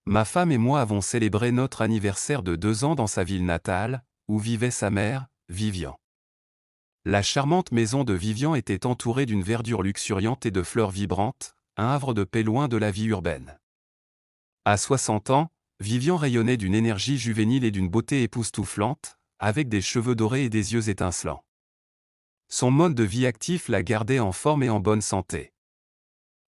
Ma femme et moi avons célébré notre anniversaire de 2 ans dans sa ville natale, où vivait sa mère, Vivian. La charmante maison de Vivian était entourée d'une verdure luxuriante et de fleurs vibrantes, un havre de paix loin de la vie urbaine. À 60 ans, Vivian rayonnait d'une énergie juvénile et d'une beauté époustouflante, avec des cheveux dorés et des yeux étincelants. Son mode de vie actif la gardait en forme et en bonne santé.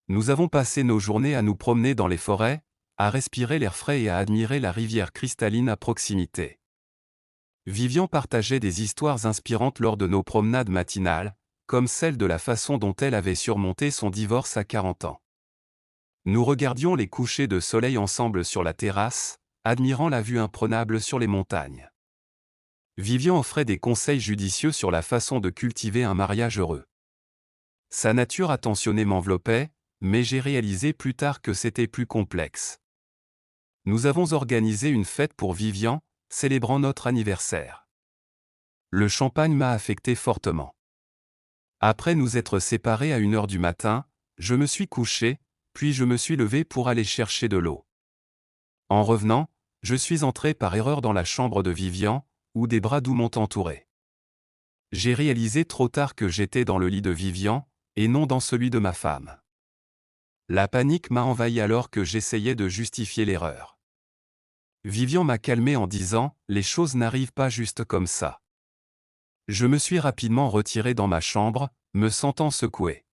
Nous avons passé nos journées à nous promener dans les forêts, à respirer l'air frais et à admirer la rivière cristalline à proximité. Vivian partageait des histoires inspirantes lors de nos promenades matinales, comme celle de la façon dont elle avait surmonté son divorce à 40 ans. Nous regardions les couchers de soleil ensemble sur la terrasse, admirant la vue imprenable sur les montagnes. Vivian offrait des conseils judicieux sur la façon de cultiver un mariage heureux. Sa nature attentionnée m'enveloppait, mais j'ai réalisé plus tard que c'était plus complexe. Nous avons organisé une fête pour Vivian, célébrant notre anniversaire. Le champagne m'a affecté fortement. Après nous être séparés à 1 heure du matin, je me suis couché, puis je me suis levé pour aller chercher de l'eau. En revenant, je suis entré par erreur dans la chambre de Vivian, où des bras doux m'ont entouré. J'ai réalisé trop tard que j'étais dans le lit de Vivian, et non dans celui de ma femme. La panique m'a envahi alors que j'essayais de justifier l'erreur. Vivian m'a calmé en disant « Les choses n'arrivent pas juste comme ça ». Je me suis rapidement retiré dans ma chambre, me sentant secoué.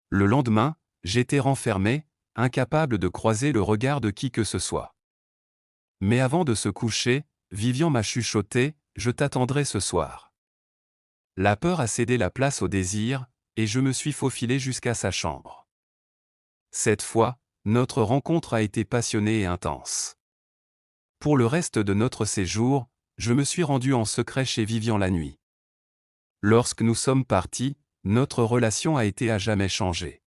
Le lendemain, j'étais renfermé, incapable de croiser le regard de qui que ce soit. Mais avant de se coucher, Vivian m'a chuchoté « Je t'attendrai ce soir ». La peur a cédé la place au désir, et je me suis faufilé jusqu'à sa chambre. Cette fois, notre rencontre a été passionnée et intense. Pour le reste de notre séjour, je me suis rendu en secret chez Vivian la nuit. Lorsque nous sommes partis, notre relation a été à jamais changée.